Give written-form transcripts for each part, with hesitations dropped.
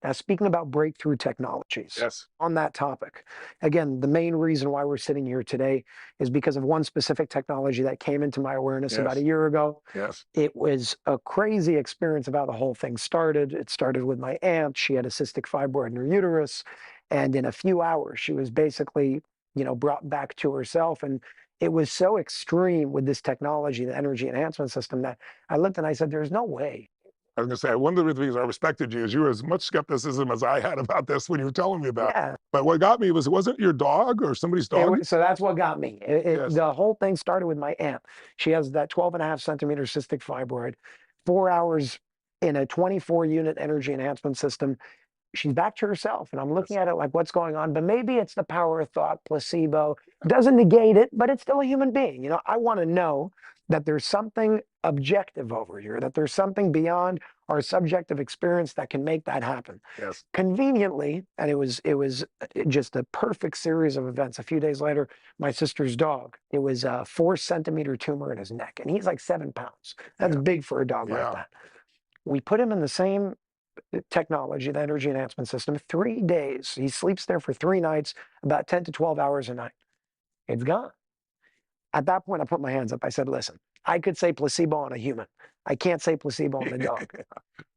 Now, speaking about breakthrough technologies, Yes. on that topic, again, the main reason why we're sitting here today is because of one specific technology that came into my awareness about a Yes. year ago. Yes. It was a crazy experience of how the whole thing started. It started with my aunt. She had a cystic fibroid in her uterus. And in a few hours, she was basically, brought back to herself. And it was so extreme with this technology, the energy enhancement system, that I looked and I said, there's no way. I was gonna say, one of the reasons I respected you is you were as much skepticism as I had about this when you were telling me about it. Yeah. But what got me was, wasn't your dog or somebody's dog? So that's what got me. Yes. The whole thing started with my aunt. She has that 12.5 centimeter cystic fibroid, 4 hours in a 24 unit energy enhancement system. She's back to herself. And I'm looking Yes. at it like, what's going on? But maybe it's the power of thought, placebo. Doesn't negate it, but it's still a human being. I want to know that there's something objective over here, that there's something beyond our subjective experience that can make that happen. Yes. Conveniently, and it was just a perfect series of events. A few days later, my sister's dog, it was a 4 centimeter tumor in his neck, and he's like 7 pounds. That's Yeah. big for a dog like Yeah. that. We put him in the same technology, the energy enhancement system, 3 days. He sleeps there for 3 nights, about 10 to 12 hours a night. It's gone. At that point, I put my hands up. I said, listen, I could say placebo on a human. I can't say placebo on a dog.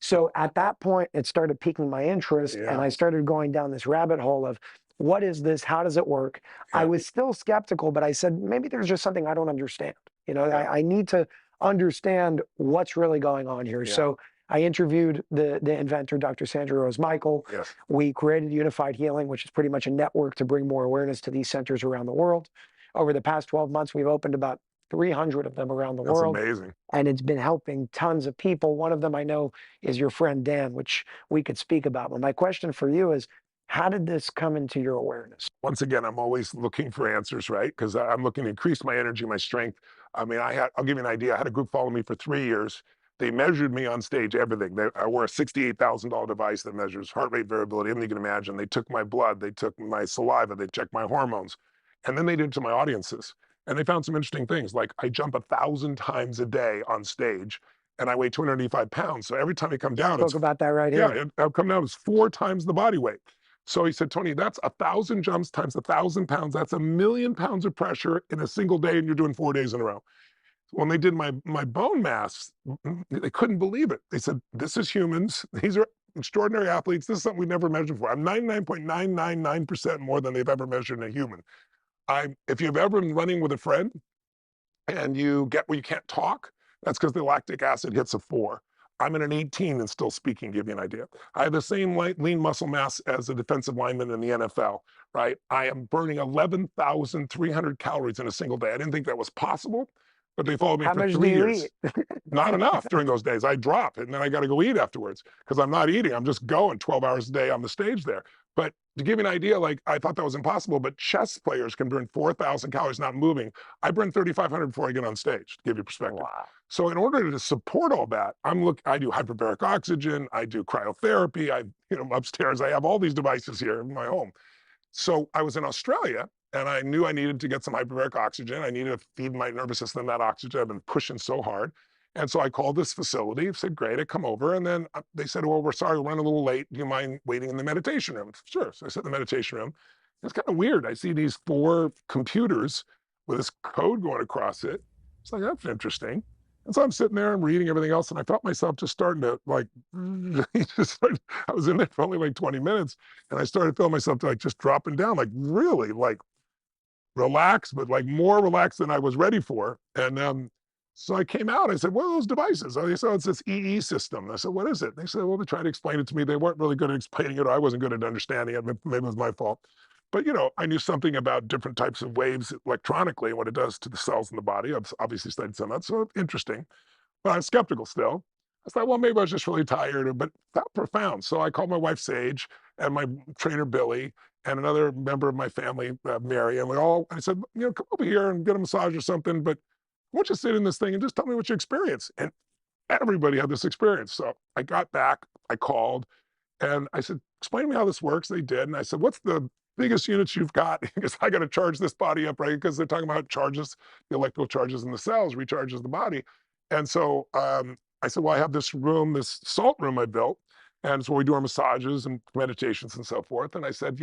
So at that point, it started piquing my interest, and Yeah. I started going down this rabbit hole of what is this? How does it work? I Yeah. was still skeptical, but I said, maybe there's just something I don't understand. Yeah. I need to understand what's really going on here. Yeah. So I interviewed the inventor, Dr. Sandra Rose Michael. Yes. We created Unified Healing, which is pretty much a network to bring more awareness to these centers around the world. Over the past 12 months, we've opened about 300 of them around the That's world, amazing. and it's been helping tons of people. One of them I know is your friend Dan, which we could speak about. But my question for you is, how did this come into your awareness? Once again, I'm always looking for answers, right? Because I'm looking to increase my energy, my strength. I mean, I'll give you an idea. I had a group follow me for 3 years. They measured me on stage, everything. I wore a $68,000 device that measures heart rate variability, anything you can imagine. They took my blood, they took my saliva, they checked my hormones. And then they did it to my audiences. And they found some interesting things, like I jump 1,000 times a day on stage and I weigh 285 pounds. So every time I come down, Spoke about that right yeah, here. I'll come down, it's 4 times the body weight. So he said, Tony, that's 1,000 jumps times 1,000 pounds. That's 1,000,000 pounds of pressure in a single day, and you're doing 4 days in a row. When they did my bone mass, they couldn't believe it. They said, this is humans. These are extraordinary athletes. This is something we never measured before. I'm 99.999% more than they've ever measured in a human. If you've ever been running with a friend and you get where you can't talk, that's because the lactic acid hits a 4. I'm at an 18 and still speaking, give you an idea. I have the same lean muscle mass as a defensive lineman in the NFL, right? I am burning 11,300 calories in a single day. I didn't think that was possible, but they followed me How for much do three you years. eat? Not enough during those days. I drop and then I got to go eat afterwards because I'm not eating. I'm just going 12 hours a day on the stage there. But to give you an idea, like I thought that was impossible, but chess players can burn 4,000 calories not moving. I burn 3,500 before I get on stage, to give you perspective. Wow. So in order to support all that, I do hyperbaric oxygen, I do cryotherapy, upstairs, I have all these devices here in my home. So I was in Australia and I knew I needed to get some hyperbaric oxygen. I needed to feed my nervous system that oxygen. I've been pushing so hard. And so I called this facility, said, great, I come over. And then they said, well, we're sorry, we're running a little late. Do you mind waiting in the meditation room? Sure. So I sit in the meditation room. It's kind of weird. I see these 4 computers with this code going across it. It's like, that's interesting. And so I'm sitting there and reading everything else. And I felt myself just starting to like, I was in there for only like 20 minutes. And I started feeling myself like just dropping down, like really like relaxed, but like more relaxed than I was ready for. And so I came out. I said, what are those devices? Oh, they said, it's this EE system. I said, what is it? They said, well, they tried to explain it to me. They weren't really good at explaining it. Or I wasn't good at understanding it. Maybe it was my fault. But, I knew something about different types of waves electronically and what it does to the cells in the body. I've obviously studied some of that. So interesting. But I'm skeptical still. I thought, well, maybe I was just really tired, but felt profound. So I called my wife, Sage, and my trainer, Billy, and another member of my family, Mary. And I said, come over here and get a massage or something. But I want you to sit in this thing and just tell me what you experience. And everybody had this experience. So I got back, I called, and I said, explain to me how this works. They did. And I said, what's the biggest units you've got? Because I got to charge this body up, right? Because they're talking about charges, the electrical charges in the cells, recharges the body. And so I said, well, I have this room, this salt room I built. And so we do our massages and meditations and so forth. And I said,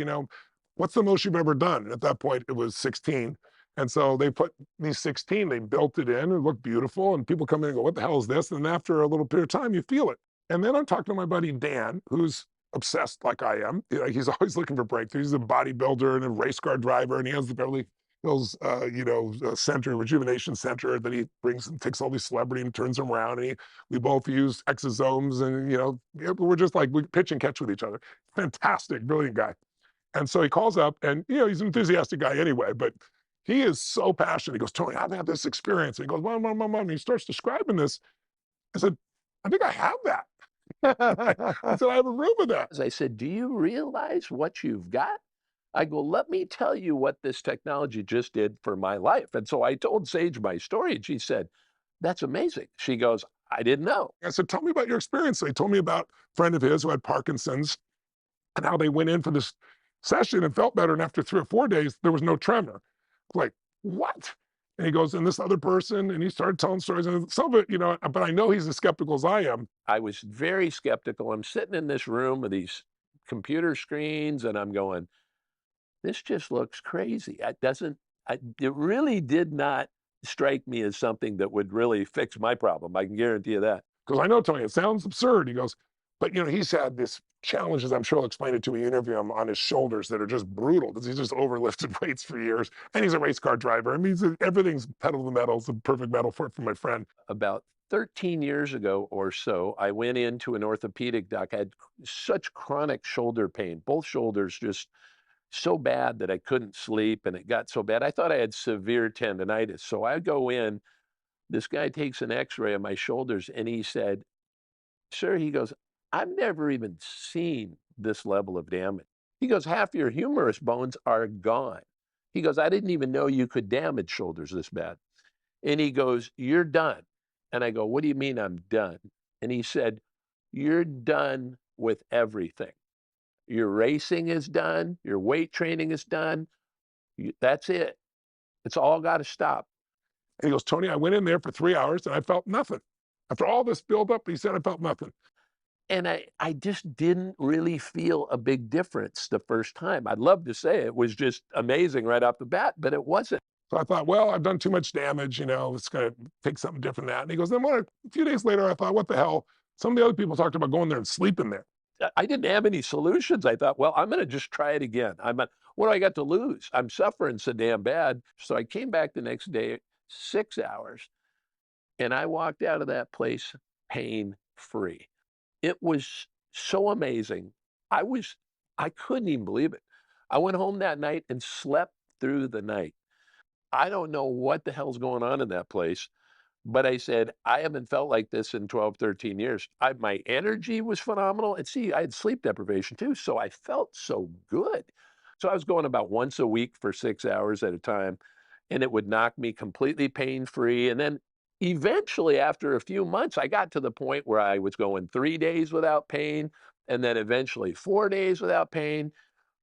what's the most you've ever done? And at that point, it was 16. And so they put these 16, they built it in, it looked beautiful. And people come in and go, what the hell is this? And after a little period of time, you feel it. And then I'm talking to my buddy Dan, who's obsessed like I am. He's always looking for breakthroughs. He's a bodybuilder and a race car driver, and he has the Beverly Hills, center, rejuvenation center that he brings and takes all these celebrity and turns them around. And we both use exosomes, and we're just like we pitch and catch with each other. Fantastic, brilliant guy. And so he calls up, and he's an enthusiastic guy anyway, but he is so passionate. He goes, Tony, I've had this experience. And he goes, mom. And he starts describing this. I said, I think I have that. I said, I have a room of that. As I said, do you realize what you've got? I go, let me tell you what this technology just did for my life. And so I told Sage my story, and she said, that's amazing. She goes, I didn't know. I said, tell me about your experience. So he told me about a friend of his who had Parkinson's and how they went in for this session and felt better. And after 3 or 4 days, there was no tremor. Like, what? And he goes, and this other person, and he started telling stories. And some of it, but I know he's as skeptical as I am. I was very skeptical. I'm sitting in this room with these computer screens, and I'm going, this just looks crazy. It really did not strike me as something that would really fix my problem. I can guarantee you that. Because I know, Tony, it sounds absurd. He goes, but he's had this challenges, I'm sure he'll explain it to me, interview him, on his shoulders that are just brutal because he's just overlifted weights for years. And he's a race car driver. I mean, everything's pedal to the metal. It's a perfect metaphor for my friend. About 13 years ago or so, I went into an orthopedic doc. I had such chronic shoulder pain, both shoulders just so bad that I couldn't sleep, and it got so bad. I thought I had severe tendonitis. So I go in, this guy takes an x-ray of my shoulders, and he said, sir, he goes, I've never even seen this level of damage. He goes, half your humerus bones are gone. He goes, I didn't even know you could damage shoulders this bad. And he goes, you're done. And I go, what do you mean I'm done? And he said, you're done with everything. Your racing is done. Your weight training is done. That's it. It's all got to stop. And he goes, Tony, I went in there for 3 hours and I felt nothing. After all this buildup, he said I felt nothing. And I just didn't really feel a big difference the first time. I'd love to say it was just amazing right off the bat, but it wasn't. So I thought, well, I've done too much damage, it's going to take something different than that. And he goes, then a few days later, I thought, what the hell? Some of the other people talked about going there and sleeping there. I didn't have any solutions. I thought, well, I'm going to just try it again. What do I got to lose? I'm suffering so damn bad. So I came back the next day, 6 hours, and I walked out of that place pain-free. It was so amazing. I couldn't even believe it. I went home that night and slept through the night. I don't know what the hell's going on in that place, but I said, I haven't felt like this in 12, 13 years. My energy was phenomenal. And see, I had sleep deprivation too, so I felt so good. So I was going about once a week for 6 hours at a time, and it would knock me completely pain-free. And then eventually, after a few months, I got to the point where I was going 3 days without pain, and then eventually 4 days without pain.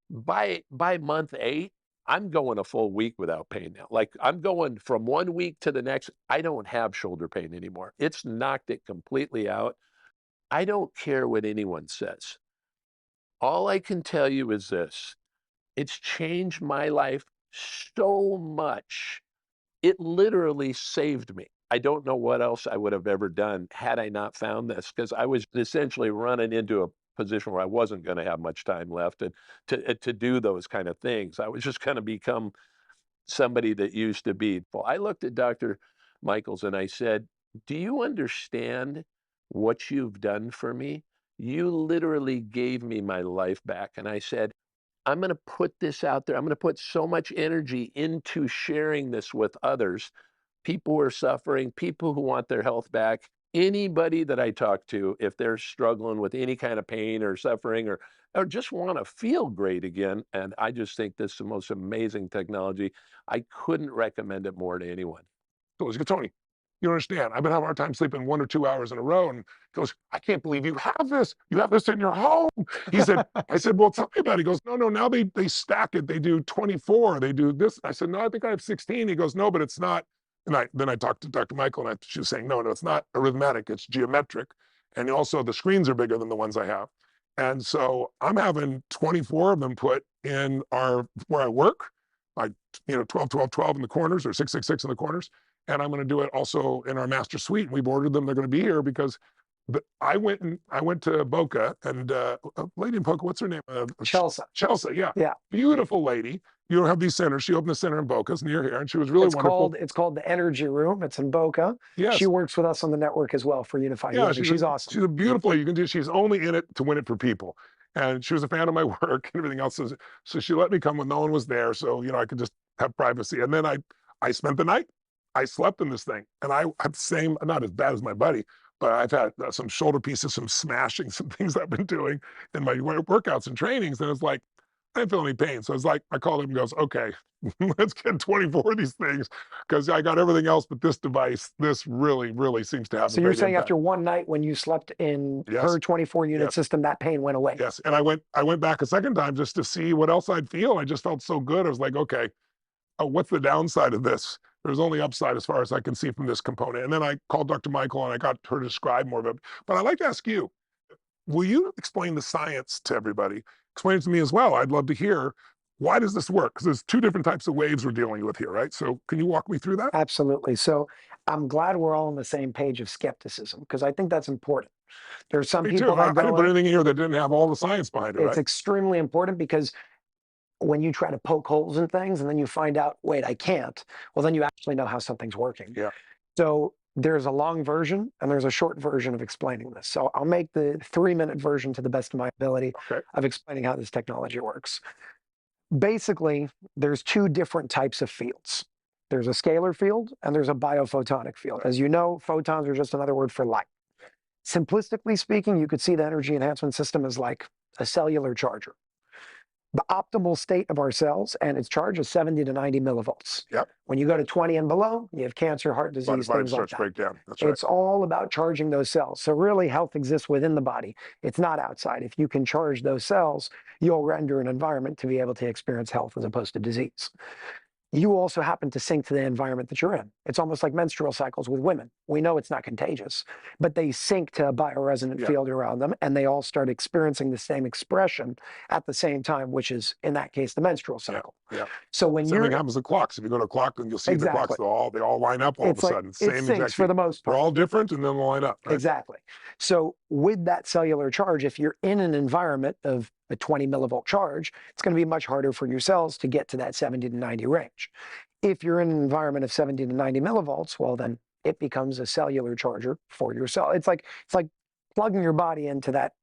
By month 8, I'm going a full week without pain now. Like, I'm going from 1 week to the next. I don't have shoulder pain anymore. It's knocked it completely out. I don't care what anyone says. All I can tell you is this. It's changed my life so much. It literally saved me. I don't know what else I would have ever done had I not found this, because I was essentially running into a position where I wasn't going to have much time left to do those kind of things. I was just going to become somebody that used to be. Well, I looked at Dr. Michaels and I said, do you understand what you've done for me? You literally gave me my life back. And I said, I'm going to put this out there. I'm going to put so much energy into sharing this with others, people who are suffering, people who want their health back. Anybody that I talk to, if they're struggling with any kind of pain or suffering or just want to feel great again, and I just think this is the most amazing technology. I couldn't recommend it more to anyone. So he goes, Tony, you don't understand. I've been having a hard time sleeping 1 or 2 hours in a row. And he goes, I can't believe you have this. You have this in your home. He said, I said, well, tell me about it. He goes, no, now they stack it. They do 24. They do this. I said, no, I think I have 16. He goes, no, but it's not. And then I talked to Dr. Michael, and she was saying, no, it's not arithmetic. It's geometric. And also the screens are bigger than the ones I have. And so I'm having 24 of them put in where I work, like, 12, 12, 12 in the corners or 6, 6, 6 in the corners. And I'm going to do it also in our master suite. We've ordered them. They're going to be here because I went to Boca and a lady in Boca, what's her name? Chelsea. Chelsea, yeah. Yeah. Beautiful lady. You don't have these centers. She opened a center in Boca. It's near here. And she was really wonderful. It's called the Energy Room. It's in Boca. Yes. She works with us on the network as well for Unified Yeah, Healing. She's awesome. She's a beautiful lady. She's only in it to win it for people. And she was a fan of my work and everything else. So she let me come when no one was there. So, I could just have privacy. And then I spent the night. I slept in this thing. And I had the same, not as bad as my buddy, but I've had some shoulder pieces, some smashing, some things I've been doing in my workouts and trainings. And it's like, I didn't feel any pain. So it's like, I called him and goes, okay, let's get 24 of these things because I got everything else but this device. This really, really seems to have So a you're great saying impact. after one night when you slept in Yes. her 24 unit Yes. system, that pain went away? Yes. And I went back a second time just to see what else I'd feel. I just felt so good. I was like, okay, what's the downside of this? There's only upside as far as I can see from this component. And then I called Dr. Michael and I got her to describe more of it. But I'd like to ask you, will you explain the science to everybody? Explain it to me as well. I'd love to hear, why does this work? Because there's two different types of waves we're dealing with here, right? So can you walk me through that? Absolutely. So I'm glad we're all on the same page of skepticism because I think that's important. There's some Me people too. that I didn't go put in, anything here that didn't have all the science behind it, it's right? extremely important because when you try to poke holes in things and then you find out, wait, I can't, well, then you actually know how something's working. Yeah. So there's a long version and there's a short version of explaining this. So I'll make the 3-minute version to the best of my ability Okay. of explaining how this technology works. Basically, there's two different types of fields. There's a scalar field and there's a biophotonic field. Right. As you know, photons are just another word for light. Simplistically speaking, you could see the energy enhancement system as like a cellular charger. The optimal state of our cells and its charge is 70 to 90 millivolts. Yep. When you go to 20 and below, you have cancer, heart disease, things like that. Breakdown. That's right. It's all about charging those cells. So really, health exists within the body. It's not outside. If you can charge those cells, you'll render an environment to be able to experience health as opposed to disease. You also happen to sync to the environment that you're in. It's almost like menstrual cycles with women. We know it's not contagious, but they sync to a bioresonant field around them, and they all start experiencing the same expression at the same time, which is, in that case, the menstrual cycle. Yeah. So when Same thing happens with clocks. If you go to a clock, then you'll see the clocks, they all line up all of a sudden. It syncs for the most part. They're all different and then they'll line up. Right? Exactly. So with that cellular charge, if you're in an environment of a 20 millivolt charge, it's going to be much harder for your cells to get to that 70 to 90 range. If you're in an environment of 70 to 90 millivolts, well, then it becomes a cellular charger for your cell. It's like plugging your body into that,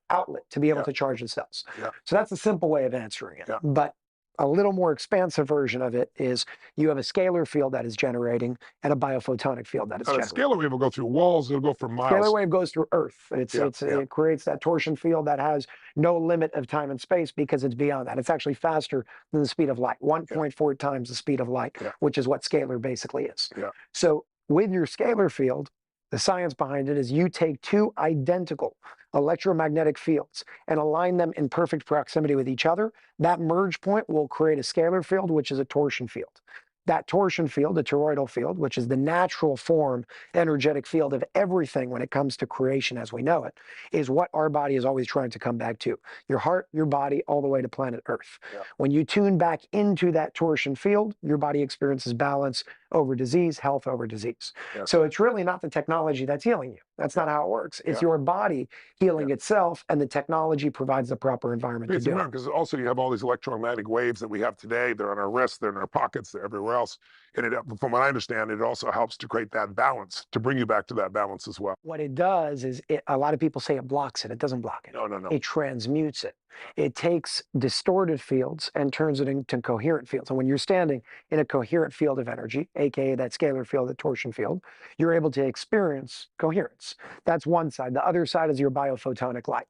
outlet to be able to charge the cells. Yeah. So that's a simple way of answering it. Yeah. But a little more expansive version of it is you have a scalar field that is generating and a biophotonic field that is generating. A scalar wave will go through walls. It'll go for miles. Scalar wave goes through Earth. It creates that torsion field that has no limit of time and space because it's beyond that. It's actually faster than the speed of light, 1.4 times the speed of light, which is what scalar basically is. Yeah. So with your scalar field, the science behind it is you take two identical electromagnetic fields and align them in perfect proximity with each other. That merge point will create a scalar field, which is a torsion field. That torsion field, the toroidal field, which is the natural form, energetic field of everything when it comes to creation as we know it, is what our body is always trying to come back to. Your heart, your body, all the way to planet Earth. Yeah. When you tune back into that torsion field, your body experiences balance over disease, health over disease. Yeah. So it's really not the technology that's healing you. That's not how it works. It's your body healing itself, and the technology provides the proper environment to do it. Because also you have all these electromagnetic waves that we have today. They're on our wrists, they're in our pockets, they're everywhere else. And from what I understand, it also helps to create that balance, to bring you back to that balance as well. What it does is, a lot of people say it blocks it. It doesn't block it. No. It transmutes it. It takes distorted fields and turns it into coherent fields. And when you're standing in a coherent field of energy, aka that scalar field, the torsion field, you're able to experience coherence. That's one side. The other side is your biophotonic light.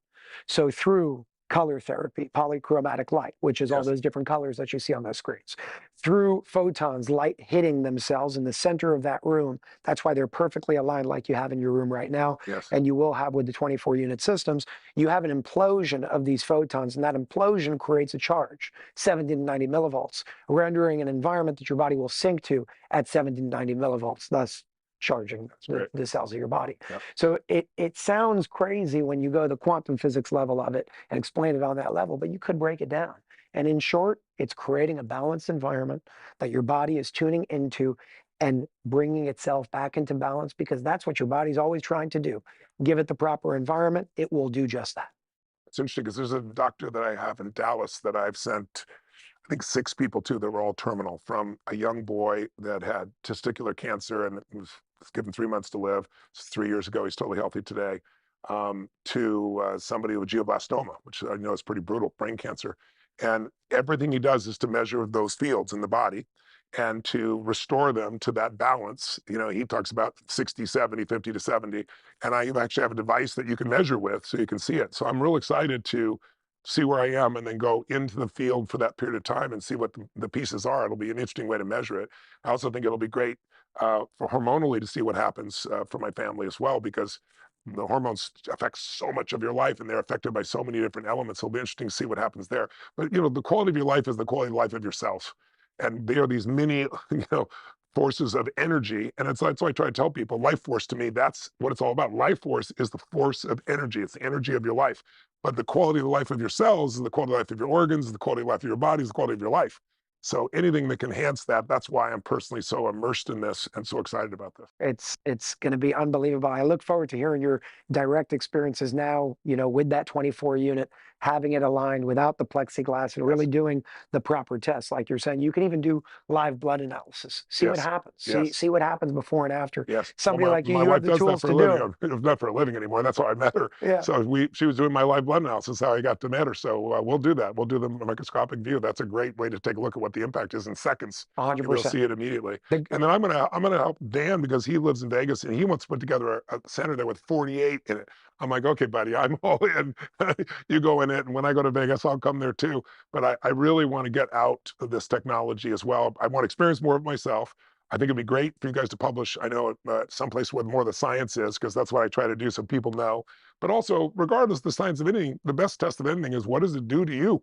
So through color therapy, polychromatic light, which is all those different colors that you see on those screens. Through photons, light hitting themselves in the center of that room. That's why they're perfectly aligned like you have in your room right now. Yes. And you will have with the 24 unit systems. You have an implosion of these photons, and that implosion creates a charge, 70 to 90 millivolts, rendering an environment that your body will sync to at 70 to 90 millivolts, thus charging great. the cells of your body. Yep. So it sounds crazy when you go the quantum physics level of it and explain it on that level, but you could break it down. And in short, it's creating a balanced environment that your body is tuning into and bringing itself back into balance, because that's what your body's always trying to do. Give it the proper environment, it will do just that. It's interesting because there's a doctor that I have in Dallas that I've sent, I think 6 people to that were all terminal, from a young boy that had testicular cancer and was given 3 months to live. It's 3 years ago. He's totally healthy today. To somebody with glioblastoma, which I know is pretty brutal, brain cancer. And everything he does is to measure those fields in the body and to restore them to that balance. You know, he talks about 60, 70, 50 to 70. And I actually have a device that you can measure with so you can see it. So I'm real excited to see where I am and then go into the field for that period of time and see what the pieces are. It'll be an interesting way to measure it. I also think it'll be great for hormonally to see what happens for my family as well, because the hormones affect so much of your life and they're affected by so many different elements. It'll be interesting to see what happens there. But, you know, the quality of your life is the quality of life of yourself. And they are these mini, you know, forces of energy. And that's why I try to tell people, life force to me, that's what it's all about. Life force is the force of energy. It's the energy of your life. But the quality of the life of your cells is the quality of life of your organs, the quality of life of your body is the quality of your life. So anything that can enhance that, that's why I'm personally so immersed in this and so excited about this. It's going to be unbelievable. I look forward to hearing your direct experiences now, you know, with that 24 unit, having it aligned without the plexiglass and really doing the proper tests. Like you're saying, you can even do live blood analysis, see what Yes. happens, Yes. see what happens before and after. Yes. Somebody Well, like my you wife have the does that tools for to a do living. it. Not for a living anymore. That's how I met her. Yeah. So she was doing my live blood analysis, how I got to meet her. So we'll do that. We'll do the microscopic view. That's a great way to take a look at what the impact is in seconds. And we'll 100%. see it immediately. And then I'm gonna help Dan because he lives in Vegas and he wants to put together a center there with 48 in it. I'm like, okay, buddy, I'm all in. You go in it, and when I go to Vegas, I'll come there too. But I really want to get out of this technology as well. I want to experience more of myself. I think it'd be great for you guys to publish, I know, someplace where more of the science is, because that's what I try to do so people know. But also, regardless of the science of anything, the best test of anything is what does it do to you,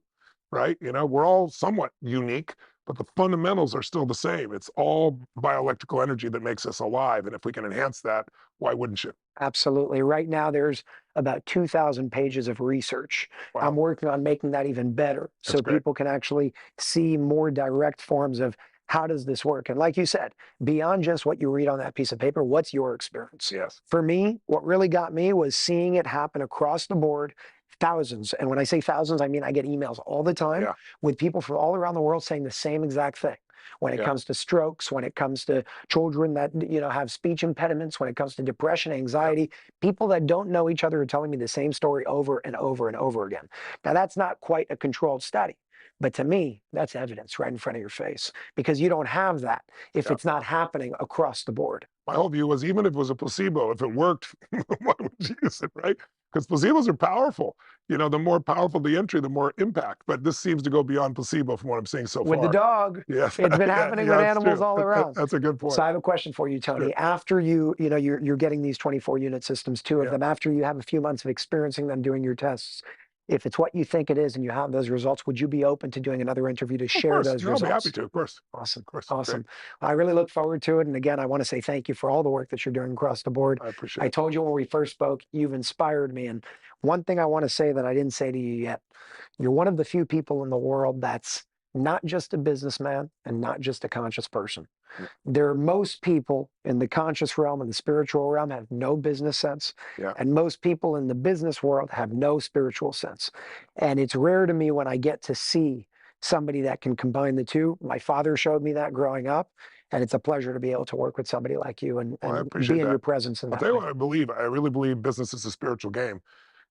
right? You know, we're all somewhat unique, but the fundamentals are still the same. It's all bioelectrical energy that makes us alive. And if we can enhance that, why wouldn't you? Absolutely. Right now, there's about 2,000 pages of research. I'm Wow, working on making that even better that's so great. people can actually see more direct forms of how does this work. And like you said, beyond just what you read on that piece of paper, what's your experience? Yes. For me, what really got me was seeing it happen across the board, thousands. And when I say thousands, I mean I get emails all the time Yeah. with people from all around the world saying the same exact thing. When it Yeah. comes to strokes, when it comes to children that have speech impediments, when it comes to depression, anxiety, people that don't know each other are telling me the same story over and over and over again. Now that's not quite a controlled study, but to me, that's evidence right in front of your face, because you don't have that if Yeah. it's not happening across the board. My whole view was even if it was a placebo, if it worked, why would you use it, right? Because placebos are powerful. You know, the more powerful the entry, the more impact. But this seems to go beyond placebo from what I'm seeing so With the far. dog, Yes, it's been yeah, happening yeah, with that's animals true. all around. That's a good So point. I have a question for you, Tony. Sure. After you're getting these 24 unit systems, two of Yeah. them, after you have a few months of experiencing them doing your tests, if it's what you think it is and you have those results, would you be open to doing another interview to Of share course. those No, I'll be happy results? to. Of course. Awesome. Of course. Great. Awesome. I really look forward to it. And again, I want to say thank you for all the work that you're doing across the board. I appreciate I it. told you when we first spoke, you've inspired me. And one thing I want to say that I didn't say to you yet, you're one of the few people in the world that's not just a businessman and not just a conscious person. Yeah. Most people in the conscious realm and the spiritual realm have no business sense. Yeah. And most people in the business world have no spiritual sense. And it's rare to me when I get to see somebody that can combine the two. My father showed me that growing up. And it's a pleasure to be able to work with somebody like you and, Well, I and appreciate be in your that. presence in I'll that tell you way. what I believe. I really believe business is a spiritual game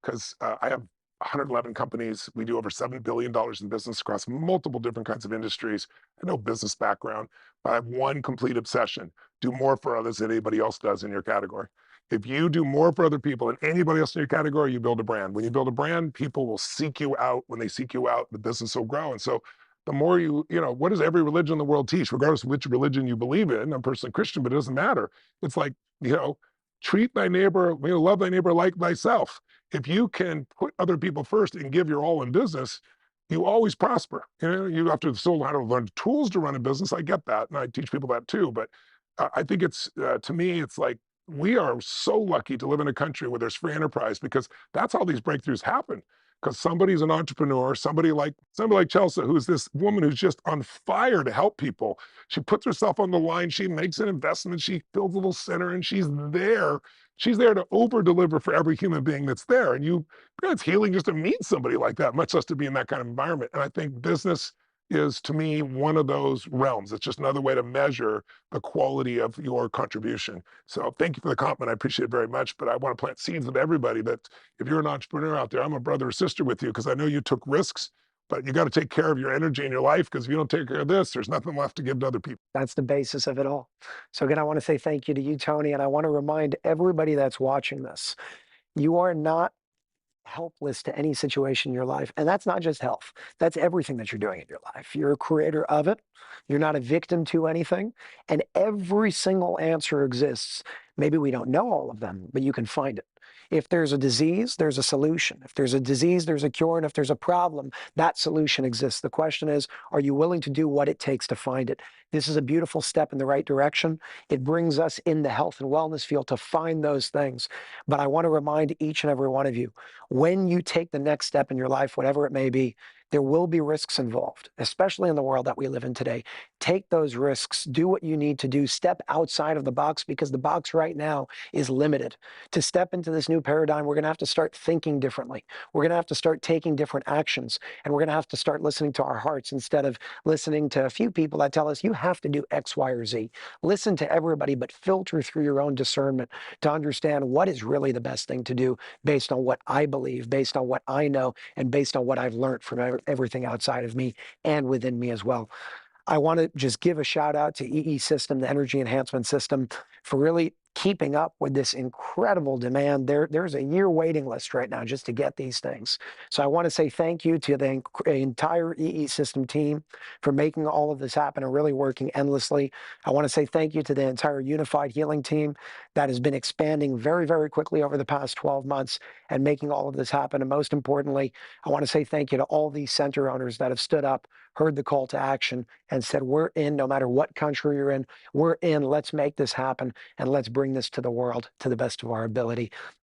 because I have 111 companies. We do over $7 billion in business across multiple different kinds of industries. I know business background, but I have one complete obsession: do more for others than anybody else does in your category. If you do more for other people than anybody else in your category, you build a brand. When you build a brand, people will seek you out. When they seek you out, the business will grow. And so the more what does every religion in the world teach, regardless of which religion you believe in? I'm personally Christian, but it doesn't matter. It's like, treat thy neighbor, love thy neighbor like thyself. If you can put other people first and give your all in business, you always prosper. You have to still know how to learn tools to run a business. I get that. And I teach people that too. But I think it's to me, it's like we are so lucky to live in a country where there's free enterprise because that's how these breakthroughs happen. Because somebody's an entrepreneur, somebody like Chelsea, who's this woman who's just on fire to help people. She puts herself on the line, she makes an investment, she builds a little center, and she's there. She's there to over deliver for every human being that's there. And it's healing just to meet somebody like that, much less to be in that kind of environment. And I think business is to me one of those realms. It's just another way to measure the quality of your contribution. So thank you for the compliment. I appreciate it very much. But I want to plant seeds with everybody that if you're an entrepreneur out there, I'm a brother or sister with you because I know you took risks, but you got to take care of your energy in your life because if you don't take care of this, there's nothing left to give to other people. That's the basis of it all. So again, I want to say thank you to you, Tony, and I want to remind everybody that's watching this, you are not helpless to any situation in your life. And that's not just health. That's everything that you're doing in your life. You're a creator of it. You're not a victim to anything. And every single answer exists. Maybe we don't know all of them, but you can find it. If there's a disease, there's a solution. If there's a disease, there's a cure. And if there's a problem, that solution exists. The question is, are you willing to do what it takes to find it? This is a beautiful step in the right direction. It brings us in the health and wellness field to find those things. But I want to remind each and every one of you, when you take the next step in your life, whatever it may be, there will be risks involved, especially in the world that we live in today. Take those risks, do what you need to do, step outside of the box because the box right now is limited. To step into this new paradigm, we're going to have to start thinking differently. We're going to have to start taking different actions, and we're going to have to start listening to our hearts instead of listening to a few people that tell us you have to do X, Y, or Z. Listen to everybody, but filter through your own discernment to understand what is really the best thing to do based on what I believe, based on what I know, and based on what I've learned from everything outside of me and within me as well. I want to just give a shout out to EE System, the Energy Enhancement System, for really keeping up with this incredible demand. There's a year waiting list right now just to get these things. So I want to say thank you to the entire EE System team for making all of this happen and really working endlessly. I want to say thank you to the entire Unified Healing team that has been expanding very, very quickly over the past 12 months and making all of this happen. And most importantly, I want to say thank you to all these center owners that have stood up, heard the call to action, and said, we're in, no matter what country you're in, we're in, let's make this happen, and let's bring this to the world to the best of our ability.